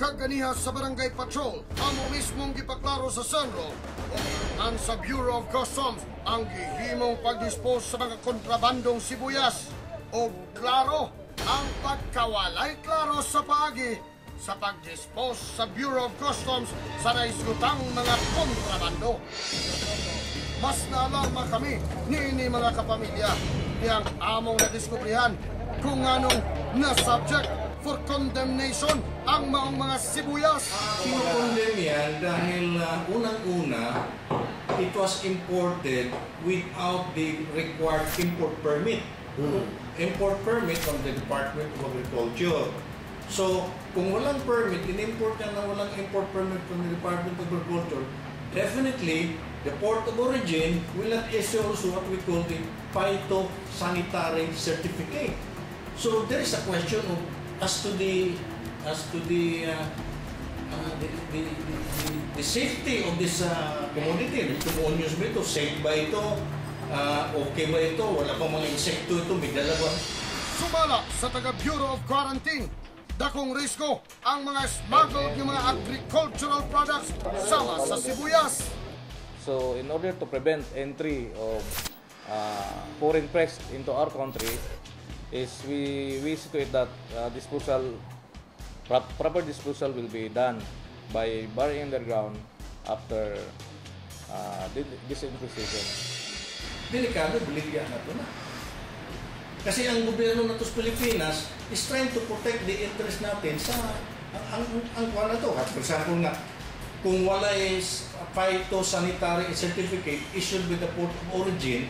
kaganiha sa Barangay Patrol, amo mismong gipaklaro sa Senro o ang sa Bureau of Customs ang gihimong pagdispose sa mga kontrabandong sibuyas o klaro ang pagkawalay klaro sa paagi sa pagdispose sa Bureau of Customs sa naisgutang mga kontrabando. Mas naalarma kami ni mga kapamilya niyang among nadiskubrihan kung anong na-subject for condemnation ang mga sibuyas. Kinukondem yan dahil unang-una, it was imported without the required import permit. Import permit from the Department of Agriculture. So, kung walang permit, in-import yan na walang import permit from the Department of Agriculture, definitely, the port of origin will not issue also what we call the phytosanitary certificate. So there is a question of as to the safety of this commodity. Itong onions ba ito? Safe ba ito? Okay ba ito? Wala pang mga insekto ito? May dalawa. Sumala sa taga-Bureau of Quarantine, dakong risko ang mga smuggled ng mga agricultural products sama sa sibuyas. So in order to prevent entry of foreign pests into our country, is we situate that proper disposal will be done by burying underground after disinfestation. Delikado, baligyan na ito na. Kasi ang gobyerno na ito sa Pilipinas is trying to protect the interest natin sa ang kuha na ito. For example nga, kung wala is phytosanitary certificate issued with the port of origin,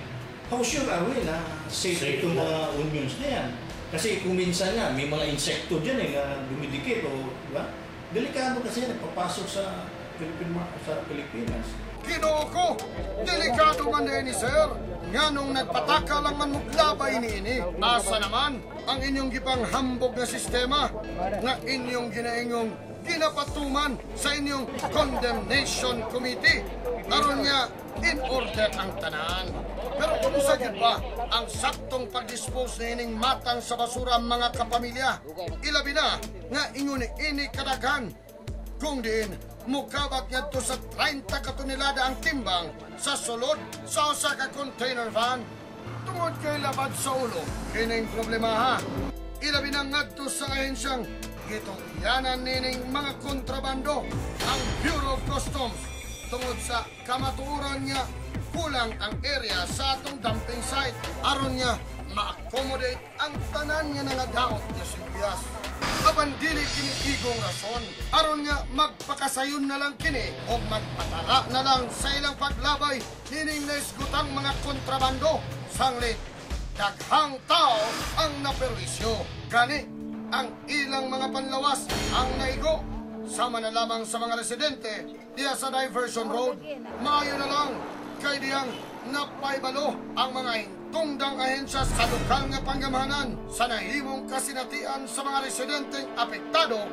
how sure are we na safe itong mga onions na yan? Kasi kung minsan nga, may mga insekto dyan na dumidikit o diba? Delikado kasi yan, papasok sa Pilipinas. Ginoo ko, delikado man ni sir. Nga nung nagpataka lang man muglabay niini, asa naman ang inyong gipanghambog na sistema nga inyong ginaingong ginapatuman sa inyong condemnation committee. Aron nga, in order ang tanan. Pero kung sa ba ang saktong pag-dispose na ining matang sa basura mga kapamilya, ilabi na nga ingon ini kadaghan. Kung din, mukabat niya to sa 30 katonelada ang timbang sa sulod sa usa ka container van. Tungod kay labad sa ulo, kining problema ha. Ilabi na nga to sa ahensyang gitungyanan nining mga kontrabando ang Bureau of Customs tungod sa kamatuoran niya kulang ang area sa atong dumping site aron niya ma-accommodate ang tanan niya nga daot niya sibuyas. Apan dili kini igong rason aron nga magpakasayon na lang kini o magpatala na lang sa ilang paglabay nining naisgutang mga kontrabando sanglit daghang tao ang naperwisyo. Gani ang ilang mga panlawas ang naigo sama na lamang sa mga residente diya sa Diversion Road. Maayo na lang kay diyang napaibalo ang mga hintungdang ahensya sa lokal nga panggamahanan sa nahimong kasinatian sa mga residenteng apektado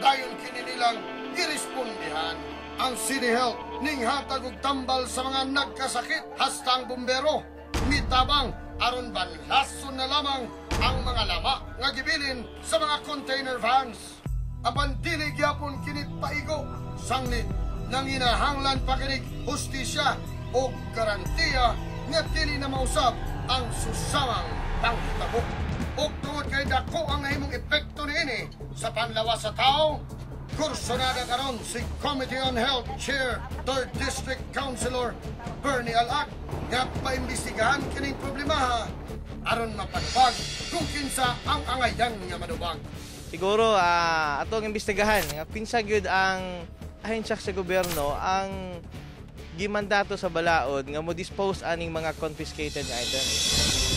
dayon kini nilang girespondihan. Ang City Health ning hatag og tambal sa mga nagkasakit hasta ang bumbero mitabang aron banlason na lamang ang mga lama nga gibilin sa mga container vans. Apan dili gyapon kini paigo sanglit nang inahanglan pa kini hustisya o garantiya nga dili na mausab ang susamang panghitabok. O tungod kay dako ang nahimong epekto niini sa panlawas sa tao, kursunada karon si Committee on Health Chair 3rd District Councilor Bernie Alac nga paimbestigahan kining problema aron mapatpag kung kinsa ang angayan nga madubag. Siguro atong imbestigahan nga kinsa gyud ang ahensya sa gobyerno ang gimandato sa balaod nga mo dispose aning mga confiscated items.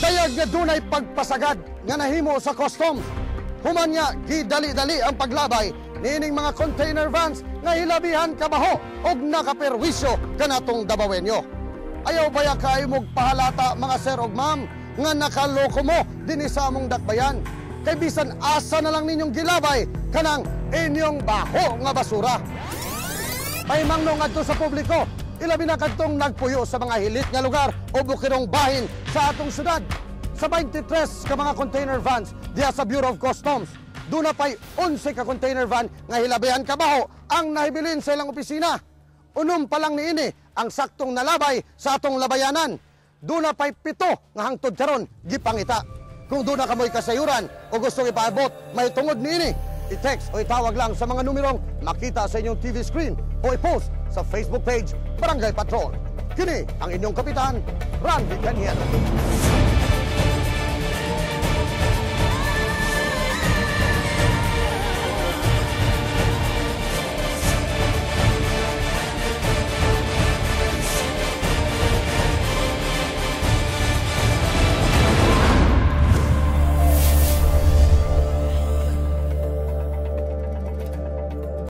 Dayag nga dunay pagpasagad nga nahimo sa customs. Human nga gidali-dali ang paglabay niining mga container vans nga hilabihan kabaho og nakaperwisyo kanatong Dabawenyo. Ayaw baya kay mog pahalata mga sir og ma'am nga nakaloko mo dinhi sa among dakbayan. Kay bisan asa na lang ninyong gilabay kanang inyong baho nga basura. Pahimangno ngadto sa publiko, ilabi na kadtong nagpuyo sa mga hilit nga lugar o bukirong bahin sa atong syudad. Sa 23 ka mga container vans diya sa Bureau of Customs, Doon na pa'y 11 ka container van nga hilabayan kabaho ang nahibilin sa ilang opisina. Unom pa lang niini ang saktong nalabay sa atong labayanan. Doon na pa'y 7 nga hangtod karon gipangita. Kung doon na kamoy kasayuran o gusto ipaabot, may tungod niini, i-text o itawag lang sa mga numerong makita sa inyong TV screen o i-post sa Facebook page Barangay Patrol. Kini ang inyong kapitan, Randy Caniel.